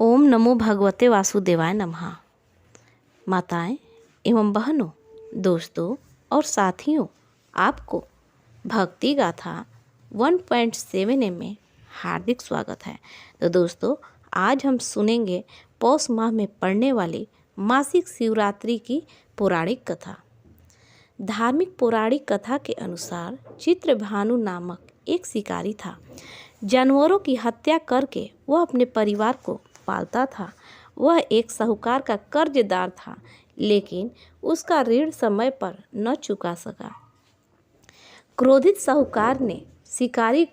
ओम नमो भगवते वासुदेवाय नमः। माताएं एवं बहनों, दोस्तों और साथियों, आपको भक्ति गाथा 1.7 में हार्दिक स्वागत है। तो दोस्तों, आज हम सुनेंगे पौष माह में पड़ने वाली मासिक शिवरात्रि की पौराणिक कथा। धार्मिक पौराणिक कथा के अनुसार चित्रभानु नामक एक शिकारी था। जानवरों की हत्या करके वह अपने परिवार को पालता था। वह एक साहूकार का कर्जदार था, लेकिन उसका ऋण समय पर न चुका सका। क्रोधित साहूकार ने शिकारी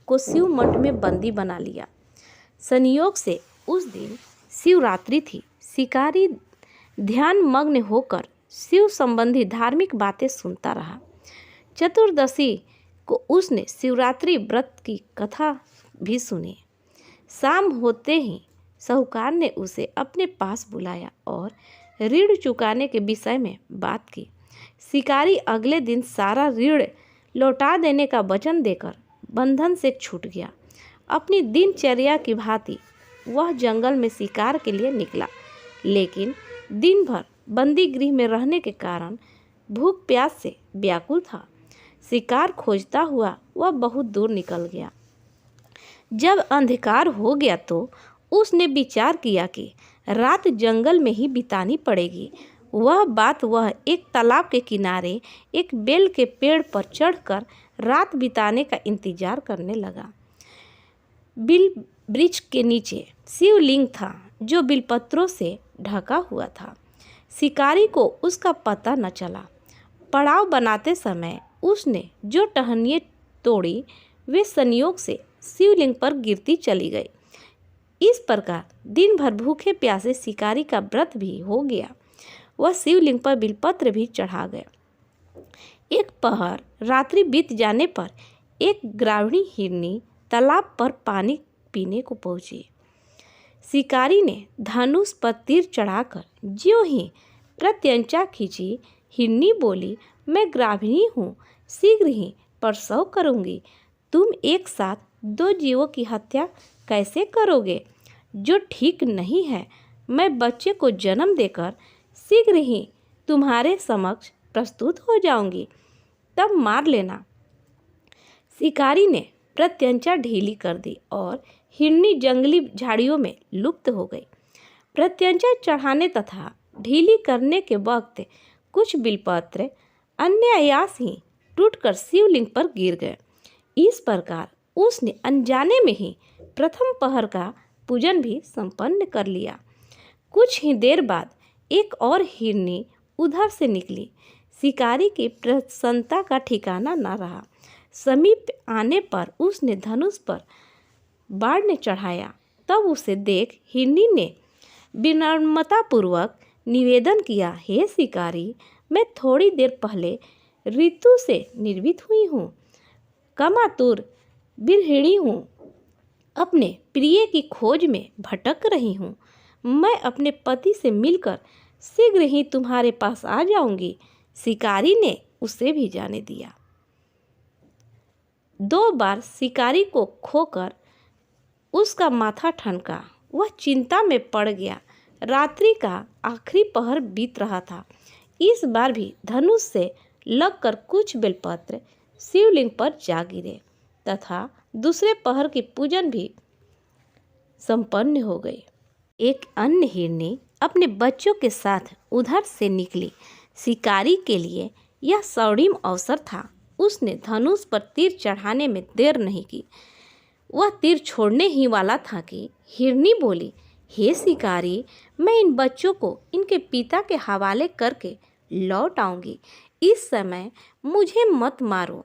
को शिव मठ में बंदी बना लिया। संयोग से उस दिन शिवरात्रि थी। शिकारी ध्यान मग्न होकर शिव संबंधी धार्मिक बातें सुनता रहा। चतुर्दशी को उसने शिवरात्रि व्रत की कथा भी सुनी। शाम होते ही साहूकार ने उसे अपने पास बुलाया और ऋण चुकाने के विषय में बात की। शिकारी अगले दिन सारा ऋण लौटा देने का वचन देकर बंधन से छूट गया। अपनी दिनचर्या की भांति वह जंगल में शिकार के लिए निकला, लेकिन दिन भर बंदी गृह में रहने के कारण भूख प्यास से व्याकुल था। शिकार खोजता हुआ वह बहुत दूर निकल गया। जब अंधकार हो गया तो उसने विचार किया कि रात जंगल में ही बितानी पड़ेगी। वह एक तालाब के किनारे एक बेल के पेड़ पर चढ़कर रात बिताने का इंतजार करने लगा। बिल वृक्ष के नीचे शिवलिंग था, जो बिलपत्रों से ढका हुआ था। शिकारी को उसका पता न चला। पड़ाव बनाते समय उसने जो टहनियाँ तोड़ी, वे संयोग से शिवलिंग पर गिरती चली गई। इस प्रकार दिन भर भूखे प्यासे शिकारी का व्रत भी हो गया। वह शिवलिंग पर बिलपत्र भी चढ़ा गया। एक पहर रात्रि बीत जाने पर एक ग्रामीणी हिरनी तालाब पर पानी पीने को पहुंची। शिकारी ने धनुष पर तीर चढ़ाकर ज्यों ही प्रत्यंचा खींची, हिरनी बोली, मैं ग्रामीणी हूँ, शीघ्र ही प्रसव करूँगी। तुम एक साथ 2 जीवों की हत्या कैसे करोगे, जो ठीक नहीं है। मैं बच्चे को जन्म देकर शीघ्र ही तुम्हारे समक्ष प्रस्तुत हो जाऊंगी, तब मार लेना। शिकारी ने प्रत्यंचा ढीली कर दी और हिरनी जंगली झाड़ियों में लुप्त हो गई। प्रत्यंचा चढ़ाने तथा ढीली करने के वक्त कुछ बिलपत्र अनायास ही टूटकर शिवलिंग पर गिर गए। इस प्रकार उसने अनजाने में ही प्रथम पहर का पूजन भी संपन्न कर लिया। कुछ ही देर बाद एक और हिरनी उधर से निकली। शिकारी की प्रसन्नता का ठिकाना न रहा। समीप आने पर उसने धनुष पर बाण चढ़ाया। तब उसे देख हिरनी ने विनम्रतापूर्वक निवेदन किया, हे शिकारी, मैं थोड़ी देर पहले ऋतु से निर्मित हुई हूँ, कामातुर बिरहिणी हूँ, अपने प्रिय की खोज में भटक रही हूँ। मैं अपने पति से मिलकर शीघ्र ही तुम्हारे पास आ जाऊंगी। शिकारी ने उसे भी जाने दिया। 2 बार शिकारी को खोकर उसका माथा ठनका। वह चिंता में पड़ गया। रात्रि का आखिरी पहर बीत रहा था। इस बार भी धनुष से लगकर कुछ बेलपत्र शिवलिंग पर जा गिरे तथा दूसरे पहर की पूजन भी संपन्न हो गई। एक अन्य हिरनी अपने बच्चों के साथ उधर से निकली। शिकारी के लिए यह स्वर्णिम अवसर था। उसने धनुष पर तीर चढ़ाने में देर नहीं की। वह तीर छोड़ने ही वाला था कि हिरनी बोली, हे शिकारी, मैं इन बच्चों को इनके पिता के हवाले करके लौट आऊंगी। इस समय मुझे मत मारो।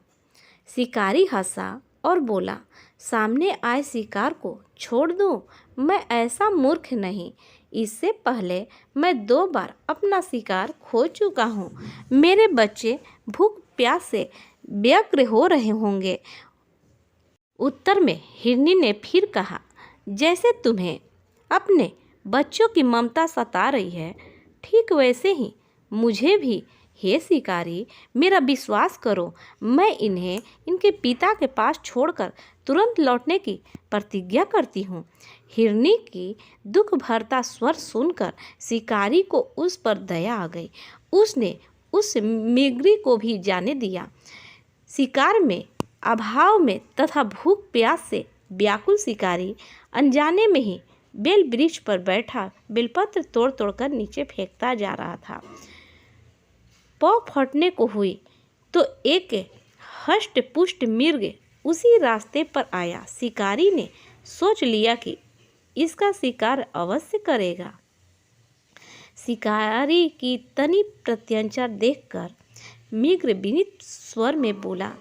शिकारी हंसा और बोला, सामने आए शिकार को छोड़ दूं? मैं ऐसा मूर्ख नहीं। इससे पहले मैं 2 बार अपना शिकार खो चुका हूँ। मेरे बच्चे भूख प्यास से व्यग्र हो रहे होंगे। उत्तर में हिरनी ने फिर कहा, जैसे तुम्हें अपने बच्चों की ममता सता रही है, ठीक वैसे ही मुझे भी। हे शिकारी, मेरा विश्वास करो, मैं इन्हें इनके पिता के पास छोड़कर तुरंत लौटने की प्रतिज्ञा करती हूँ। हिरनी की दुख भरता स्वर सुनकर शिकारी को उस पर दया आ गई। उसने उस मृगी को भी जाने दिया। शिकार में अभाव में तथा भूख प्यास से व्याकुल शिकारी अनजाने में ही बेल वृक्ष पर बैठा बेलपत्र तोड़ तोड़कर नीचे फेंकता जा रहा था। पौ फटने को हुई तो एक हष्ट पुष्ट मृग उसी रास्ते पर आया। शिकारी ने सोच लिया कि इसका शिकार अवश्य करेगा। शिकारी की तनी प्रत्यंचा देखकर मृग विनीत स्वर में बोला,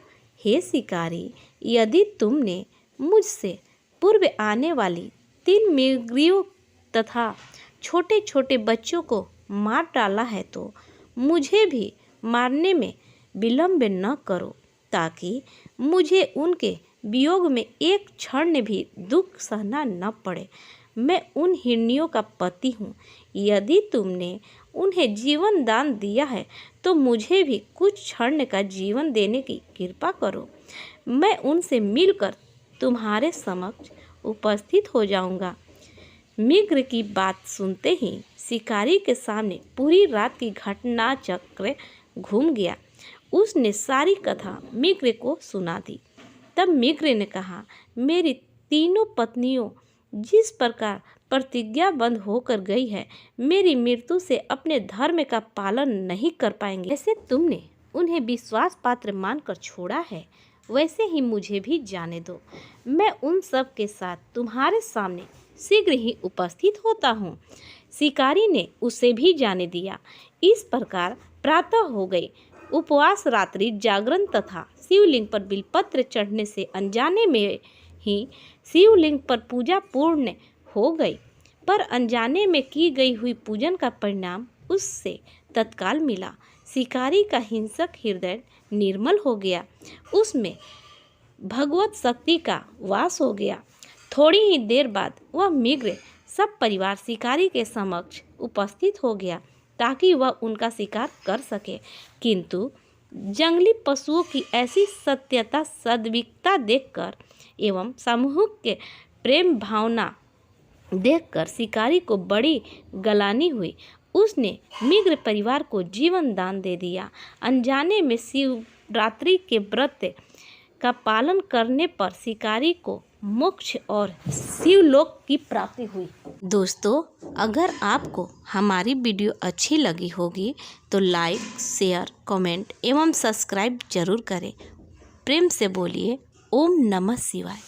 हे शिकारी, यदि तुमने मुझसे पूर्व आने वाली 3 मृगियों तथा छोटे छोटे बच्चों को मार डाला है तो मुझे भी मारने में विलंब न करो, ताकि मुझे उनके वियोग में एक क्षण भी दुख सहना न पड़े। मैं उन हिरनियों का पति हूँ। यदि तुमने उन्हें जीवन दान दिया है तो मुझे भी कुछ क्षण का जीवन देने की कृपा करो। मैं उनसे मिलकर तुम्हारे समक्ष उपस्थित हो जाऊंगा। मृग की बात सुनते ही शिकारी के सामने पूरी रात की घटना चक्र घूम गया। उसने सारी कथा मृग को सुना दी। तब मृग ने कहा, मेरी तीनों पत्नियों जिस प्रकार प्रतिज्ञाबद्ध होकर गई है, मेरी मृत्यु से अपने धर्म का पालन नहीं कर पाएंगे। जैसे तुमने उन्हें विश्वास पात्र मानकर छोड़ा है, वैसे ही मुझे भी जाने दो। मैं उन सब के साथ तुम्हारे सामने शीघ्र ही उपस्थित होता हूँ। शिकारी ने उसे भी जाने दिया। इस प्रकार प्रातः हो गई। उपवास, रात्रि जागरण तथा शिवलिंग पर बिलपत्र चढ़ने से अनजाने में ही शिवलिंग पर पूजा पूर्ण हो गई। पर अनजाने में की गई हुई पूजन का परिणाम उससे तत्काल मिला। शिकारी का हिंसक हृदय निर्मल हो गया। उसमें भगवत शक्ति का वास हो गया। थोड़ी ही देर बाद वह मृग सब परिवार शिकारी के समक्ष उपस्थित हो गया ताकि वह उनका शिकार कर सके। किंतु जंगली पशुओं की ऐसी सत्यता सद्विकता देखकर एवं सामूहिक के प्रेम भावना देखकर शिकारी को बड़ी गलानी हुई। उसने मृग परिवार को जीवन दान दे दिया। अनजाने में शिवरात्रि के व्रत का पालन करने पर शिकारी को मोक्ष और शिवलोक की प्राप्ति हुई। दोस्तों, अगर आपको हमारी वीडियो अच्छी लगी होगी तो लाइक, शेयर, कमेंट एवं सब्सक्राइब जरूर करें। प्रेम से बोलिए ओम नमः शिवाय।